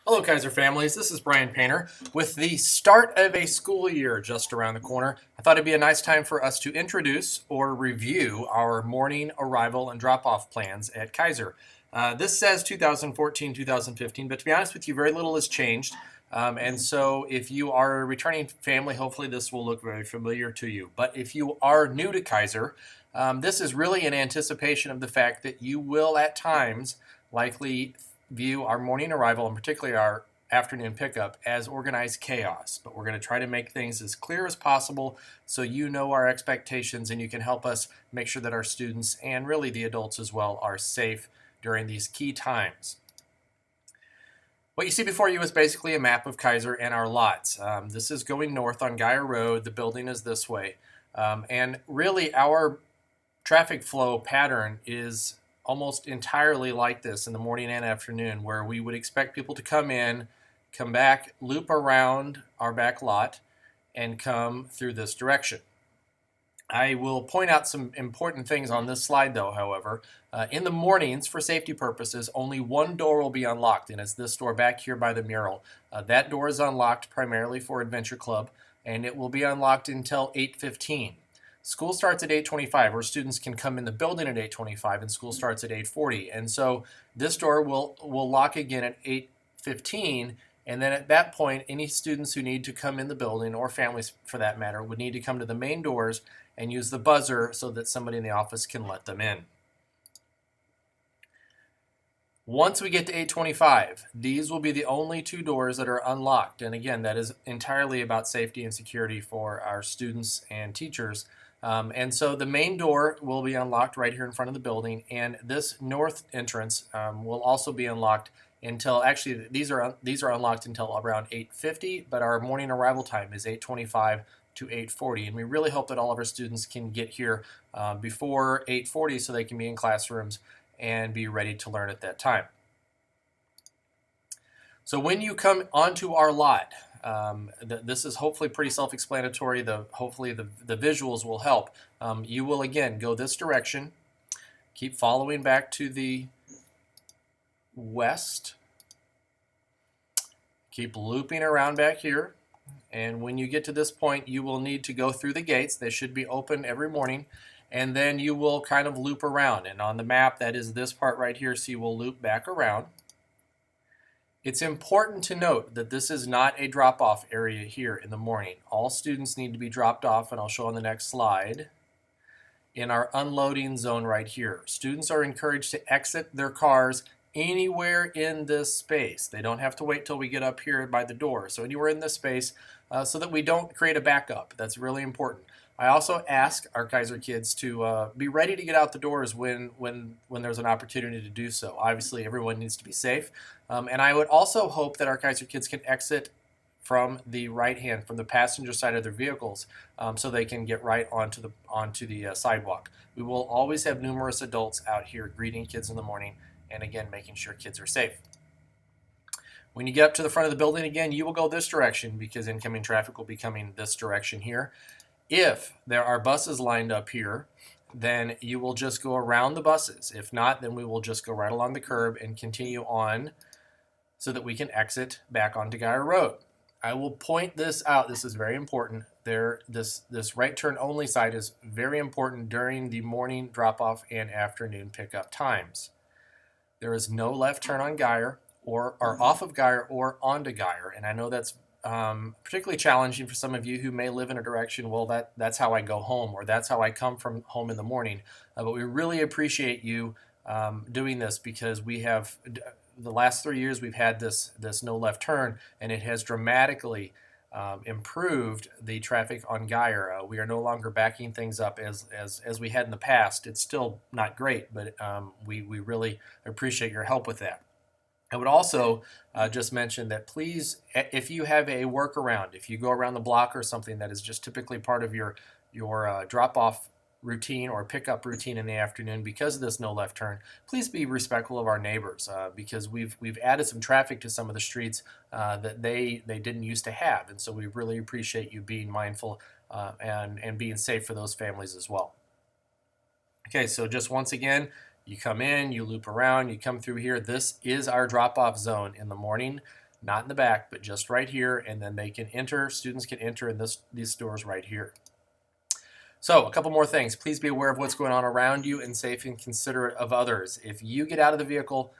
Hello, Keysor families. This is Brian Painter. With the start of a school year just around the corner, I thought it'd be a nice time for us to introduce or review our morning arrival and drop-off plans at Keysor. This says 2014-2015, but to be honest with you, very little has changed. And so if you are a returning family, hopefully this will look very familiar to you. But if you are new to Keysor, this is really in anticipation of the fact that you will at times likely view our morning arrival and particularly our afternoon pickup as organized chaos. But we're going to try to make things as clear as possible so you know our expectations and you can help us make sure that our students and really the adults as well are safe during these key times. What you see before you is basically a map of Keysor and our lots. This is going north on Geyer Road. The building is this way. And really our traffic flow pattern is almost entirely like this in the morning and afternoon, where we would expect people to come in, come back, loop around our back lot, and come through this direction. I will point out some important things on this slide though, however. In the mornings, for safety purposes, only one door will be unlocked, and it's this door back here by the mural. That door is unlocked primarily for Adventure Club, and it will be unlocked until 8:15. School starts at 8:25, or students can come in the building at 8:25, and school starts at 8:40. And so this door will lock again at 8:15, and then at that point, any students who need to come in the building, or families for that matter, would need to come to the main doors and use the buzzer so that somebody in the office can let them in. Once we get to 8:25, these will be the only two doors that are unlocked. And again, that is entirely about safety and security for our students and teachers. And so the main door will be unlocked right here in front of the building, and this north entrance will also be unlocked until, actually these are unlocked until around 8:50, but our morning arrival time is 8:25 to 8:40, and we really hope that all of our students can get here before 8:40 so they can be in classrooms and be ready to learn at that time. So when you come onto our lot, this is hopefully pretty self-explanatory. Hopefully the visuals will help. You will again go this direction, keep following back to the west, keep looping around back here, and when you get to this point, you will need to go through the gates. They should be open every morning, and then you will kind of loop around. And on the map, that is this part right here, so you will loop back around. It's important to note that this is not a drop-off area here in the morning. All students need to be dropped off, and I'll show on the next slide, in our unloading zone right here. Students are encouraged to exit their cars anywhere in this space. They don't have to wait till we get up here by the door. So anywhere in this space so that we don't create a backup. That's really important. I also ask our Keysor kids to be ready to get out the doors when there's an opportunity to do so. Obviously, everyone needs to be safe. And I would also hope that our Keysor kids can exit from the right hand, from the passenger side of their vehicles, so they can get right onto the sidewalk. We will always have numerous adults out here greeting kids in the morning, and again, making sure kids are safe. When you get up to the front of the building again, you will go this direction because incoming traffic will be coming this direction here. If there are buses lined up here, then you will just go around the buses. If not, then we will just go right along the curb and continue on so that we can exit back onto Geyer Road. I will point this out. This is very important. This right turn only side is very important during the morning drop-off and afternoon pickup times. There is no left turn on Geyer or off of Geyer or onto Geyer, and I know that's particularly challenging for some of you who may live in a direction, well, that's how I go home, or that's how I come from home in the morning. But we really appreciate you doing this, because we have, the last 3 years, we've had this no left turn, and it has dramatically improved the traffic on Geyer. We are no longer backing things up as we had in the past. It's still not great, but we really appreciate your help with that. I would also just mention that please, if you have a workaround, if you go around the block or something that is just typically part of your drop-off routine or pickup routine in the afternoon because of this no left turn, please be respectful of our neighbors, because we've added some traffic to some of the streets that they didn't used to have, and so we really appreciate you being mindful and being safe for those families as well. Okay, so just once again, you come in, you loop around, you come through here. This is our drop-off zone in the morning. not in the back, but just right here, and then they can enter, students can enter in these doors right here. So a couple more things. Please be aware of what's going on around you and safe and considerate of others. If you get out of the vehicle,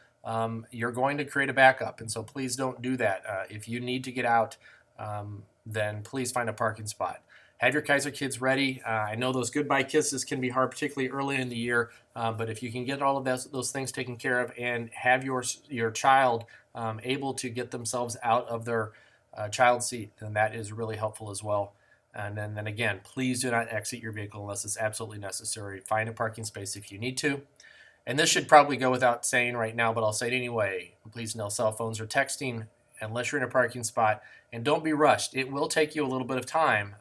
you're going to create a backup, and so please don't do that. If you need to get out, then please find a parking spot. Have your Keysor kids ready. I know those goodbye kisses can be hard, particularly early in the year, but if you can get all of those things taken care of and have your child able to get themselves out of their child seat, then that is really helpful as well. And then again, please do not exit your vehicle unless it's absolutely necessary. Find a parking space if you need to. And this should probably go without saying right now, but I'll say it anyway. Please no cell phones or texting unless you're in a parking spot. And don't be rushed. It will take you a little bit of time,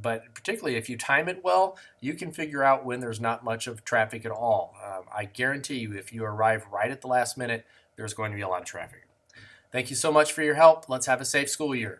but particularly if you time it well, you can figure out when there's not much of traffic at all. I guarantee you, if you arrive right at the last minute, there's going to be a lot of traffic. Thank you so much for your help. Let's have a safe school year.